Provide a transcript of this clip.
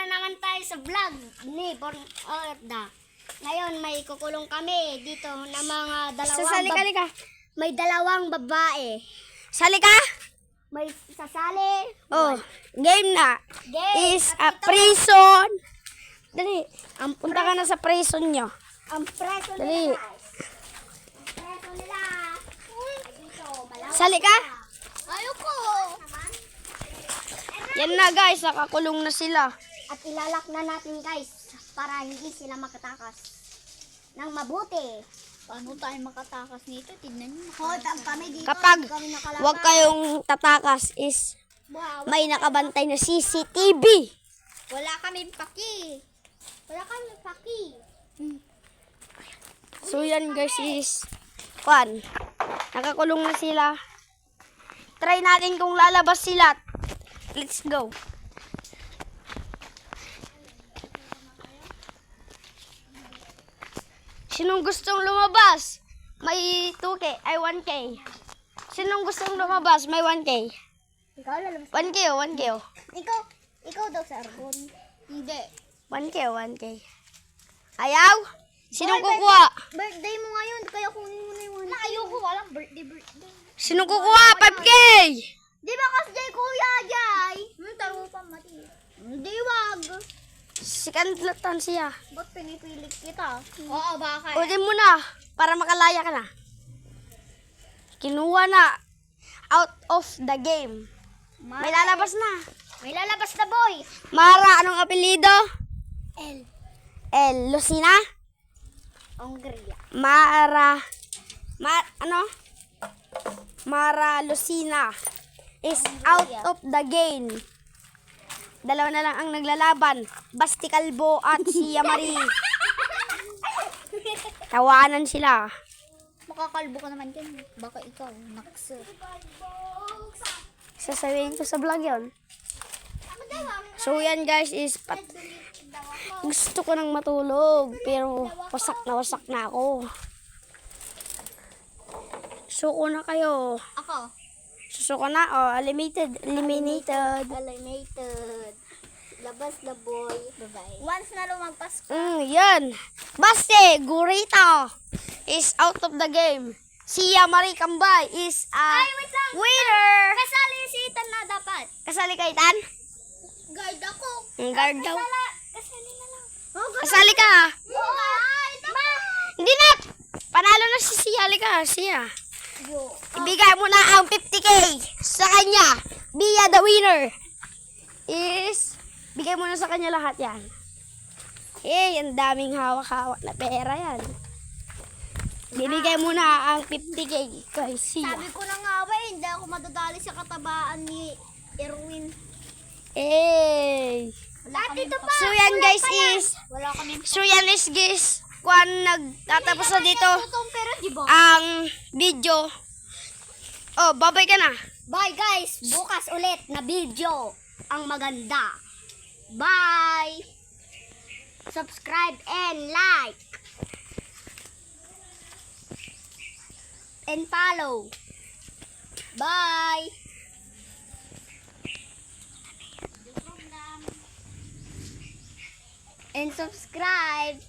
na naman tayo sa vlog ni Born Orda. Ngayon may kukulong kami dito na mga Sasali ka. may dalawang babae. Sali ka? May sasali. Oh, game na. Game. Is At a ito, prison. Dali. Punta ka na sa prison nyo. ang preso Dali. nila, guys. Ang preso nila. Ay, dito, malawak Sali ka? na. Ayoko. Yan na guys, nakakulong na sila. At ilalak na natin guys para hindi sila makatakas nang mabuti. Paano tayo makatakas nito? Tignan nyo. Hold up kami dito. Kapag hindi kami nakalaban. huwag kayong tatakas is Wow, may nakabantay na CCTV. Wala kaming paki. wala kami paki. So yan guys is fun. Nakakulong na sila. Try natin kung lalabas sila. Let's go. Sinong gustong lumabas? May 2K, ay 1K. Sinong gustong lumabas? May 1K. Ikaw lalabas. 1K o 1K o. Ikaw daw sa Arbon. Hindi. 1K o 1K. Ayaw? Sinong kukuha? Birthday mo ngayon, kaya kunin mo na yung Na, ayoko. Walang birthday. Sinong kukuha? 5K! Di ba kasi Jay, Kuya Jay? Taro pa, mati. Hindi, wag. Sikanlatan siya. Ba't pinipilit kita? Oo, baka. Kunin mo na para makalaya ka na. Kinuha na. Out of the game. May lalabas na. May lalabas na boy. Mara, anong apelido? El. El. Lucina? Hungria. Mara. Ano? Mara Lucina is out of the game. Dalawa na lang ang naglalaban. Basti Calvo at si Yamari. Tawanan sila. Makakalbo ka naman dyan. Baka ikaw, nakso. Sasabihin ko sa vlog yun. So yan guys is gusto ko nang matulog pero wasak na ako. Suko na kayo. Ako. Susuko na eliminated. Eliminated. Labas na boy. Bye-bye. Once na lumagpas ko. Yan. Baste Gurita is out of the game. Si Yamari Kambay is a winner. Kasali si Ethan na dapat. Kasali ka, Itan? Guard ako. Ang guard daw. Kasali na lang. Kasali ka. Ma! Hindi na. Panalo na si Halika. Siya. Yo. Ibigay mo na ang 50K sa kanya. Via the winner. Bigay mo na sa kanya lahat yan. Ang daming hawak-hawak na pera yan. Bibigay mo na ang 50K kay siya. Sabi ko na nga ba, hindi ako madadali sa katabaan ni Erwin. Dito pa. So yan guys is, Wala kaming kung nagtatapos na dito Pero di ba? ang video. Oh, babay ka na. Bye guys. Bukas ulit na video. Ang maganda. Bye. Subscribe and like. And follow. Bye. And subscribe.